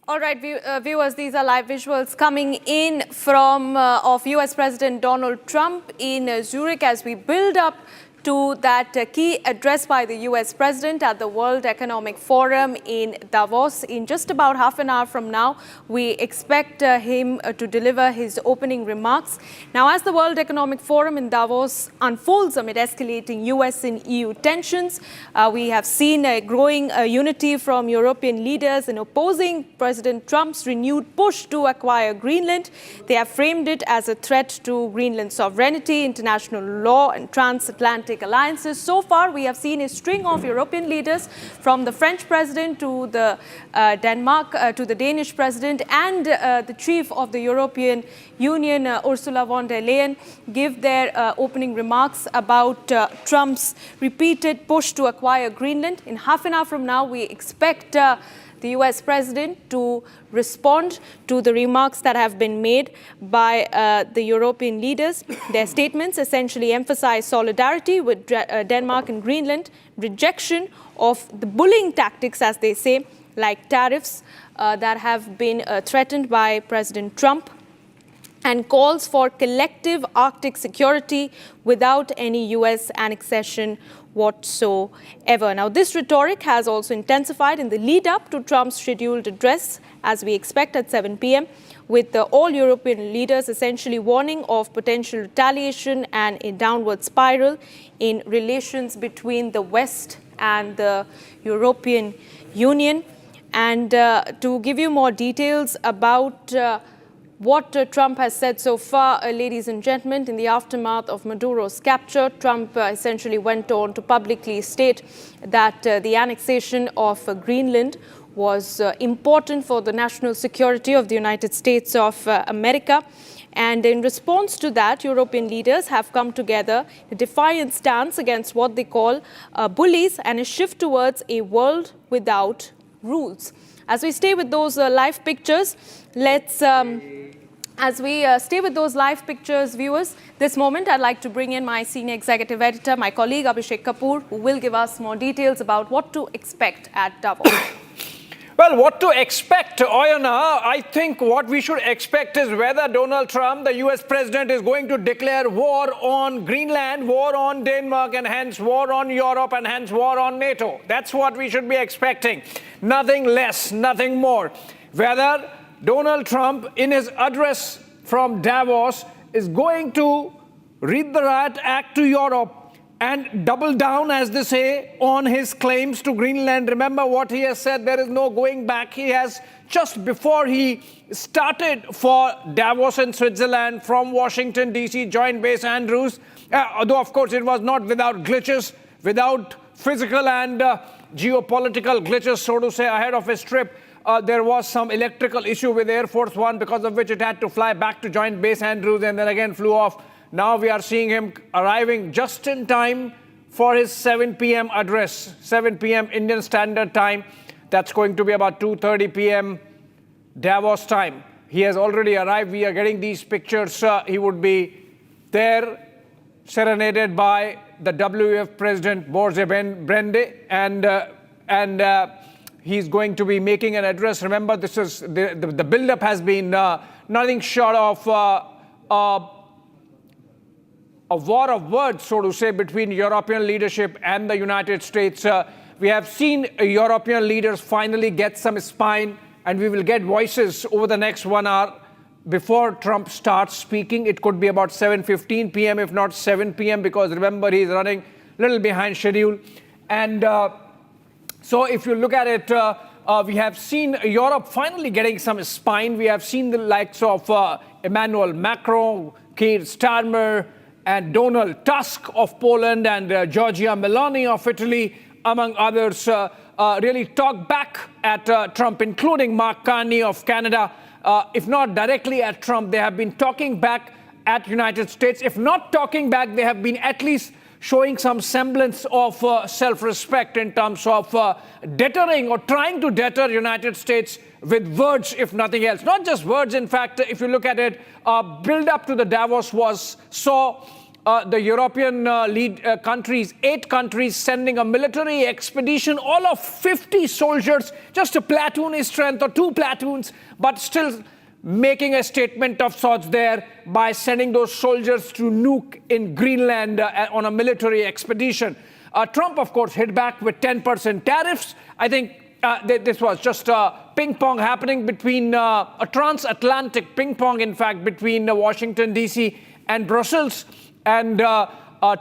All right, viewers, these are live visuals coming in from of US President Donald Trump in Zurich as we build up to that key address by the US President at the World Economic Forum in Davos. In just about half an hour from now, we expect him to deliver his opening remarks. Now, as the World Economic Forum in Davos unfolds amid escalating US and EU tensions, we have seen a growing unity from European leaders in opposing President Trump's renewed push to acquire Greenland. They have framed it as a threat to Greenland's sovereignty, international law, and transatlantic alliances. So far, we have seen a string of European leaders, from the French president to the to the Danish president and the chief of the European Union, Ursula von der Leyen, give their opening remarks about Trump's repeated push to acquire Greenland. In half an hour from now, we expect the US President to respond to the remarks that have been made by the European leaders. Their statements essentially emphasize solidarity with Denmark and Greenland, rejection of the bullying tactics, as they say, like tariffs that have been threatened by President Trump, and calls for collective Arctic security without any US annexation whatsoever. Now, this rhetoric has also intensified in the lead up to Trump's scheduled address, as we expect at 7 p.m., with all European leaders essentially warning of potential retaliation and a downward spiral in relations between the West and the European Union. And to give you more details about what Trump has said so far, ladies and gentlemen, in the aftermath of Maduro's capture, Trump essentially went on to publicly state that the annexation of Greenland was important for the national security of the United States of America. And in response to that, European leaders have come together in a defiant stance against what they call bullies and a shift towards a world without rules. As we stay with those live pictures, stay with those live pictures, viewers, this moment I'd like to bring in my senior executive editor, my colleague Abhishek Kapoor, who will give us more details about what to expect at Davos. Well, what to expect, Oyana? I think what we should expect is whether Donald Trump, the US president, is going to declare war on Greenland, war on Denmark, and hence war on Europe, and hence war on NATO. That's what we should be expecting. Nothing less, nothing more. Whether Donald Trump, in his address from Davos, is going to read the riot act to Europe and double down, as they say, on his claims to Greenland. Remember what he has said, there is no going back. He has, just before he started for Davos in Switzerland from Washington, D.C., Joint Base Andrews, although of course it was not without glitches, without physical and geopolitical glitches, so to say, ahead of his trip. There was some electrical issue with Air Force One, because of which it had to fly back to Joint Base Andrews and then again flew off. Now we are seeing him arriving just in time for his 7 p.m. address, 7 p.m. Indian Standard Time. That's going to be about 2:30 p.m. Davos time. He has already arrived. We are getting these pictures. He would be there, serenaded by the WEF President Borje Brende, and he's going to be making an address. Remember, this is the build-up has been nothing short of a war of words, so to say, between European leadership and the United States. We have seen European leaders finally get some spine, and we will get voices over the next 1 hour before Trump starts speaking. It could be about 7:15 p.m., if not 7 p.m., because remember, he's running a little behind schedule. And so if you look at it, we have seen Europe finally getting some spine. We have seen the likes of Emmanuel Macron, Keir Starmer, and Donald Tusk of Poland, and Giorgia Meloni of Italy, among others, really talk back at Trump, including Mark Carney of Canada. If not directly at Trump, they have been talking back at United States. If not talking back, they have been at least showing some semblance of self-respect in terms of deterring or trying to deter United States with words, if nothing else. Not just words, in fact, if you look at it, build up to the Davos was so the European countries, 8 countries sending a military expedition, all of 50 soldiers, just a platoon strength or 2 platoons, but still making a statement of sorts there by sending those soldiers to nuke in Greenland on a military expedition. Trump, of course, hit back with 10% tariffs. I think this was just ping pong happening between a transatlantic ping pong, in fact, between Washington, D.C. and Brussels. And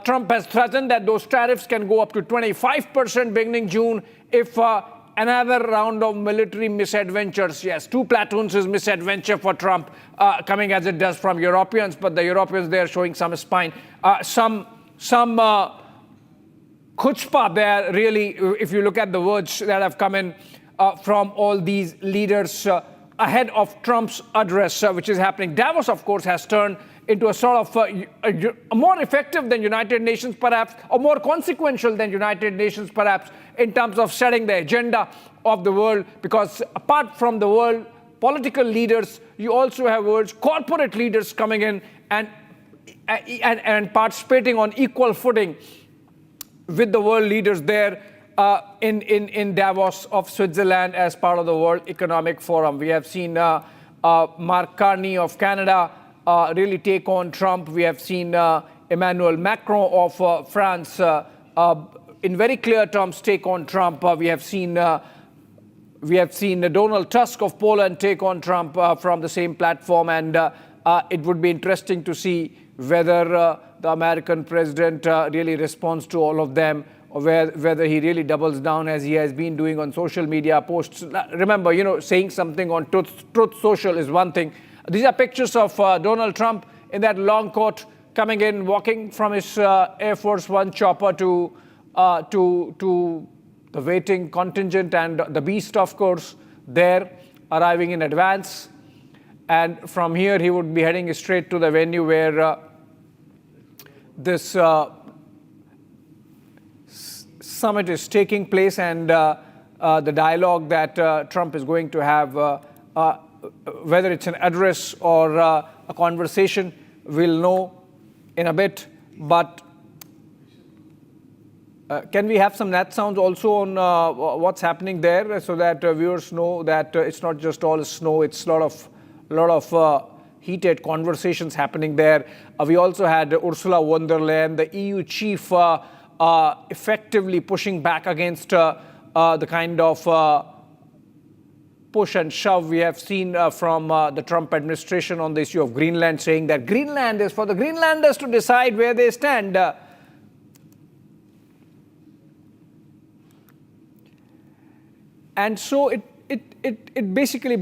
Trump has threatened that those tariffs can go up to 25% beginning June if another round of military misadventures. Yes, 2 platoons is misadventure for Trump, coming as it does from Europeans, but the Europeans, they are showing some spine. Some chutzpah there, really, if you look at the words that have come in from all these leaders ahead of Trump's address, which is happening. Davos, of course, has turned into a sort of a more effective than United Nations, perhaps, or more consequential than United Nations, perhaps, in terms of setting the agenda of the world. Because apart from the world political leaders, you also have world's corporate leaders coming in and participating on equal footing with the world leaders there in Davos of Switzerland as part of the World Economic Forum. We have seen Mark Carney of Canada really take on Trump. We have seen Emmanuel Macron of France in very clear terms take on Trump. We have seen Donald Tusk of Poland take on Trump from the same platform, and it would be interesting to see whether the American president really responds to all of them, or whether he really doubles down as he has been doing on social media posts. Remember, saying something on Truth Social is one thing. These are pictures of Donald Trump in that long coat coming in, walking from his Air Force One chopper to the waiting contingent, and the beast, of course, there arriving in advance. And from here, he would be heading straight to the venue where this summit is taking place, and the dialogue that Trump is going to have, whether it's an address or a conversation, we'll know in a bit. But can we have some nat sounds also on what's happening there, so that viewers know that it's not just all snow, it's a lot of heated conversations happening there. We also had Ursula von der Leyen, the EU chief, effectively pushing back against the kind of push and shove we have seen from the Trump administration on the issue of Greenland, saying that Greenland is for the Greenlanders to decide where they stand. And so it basically boils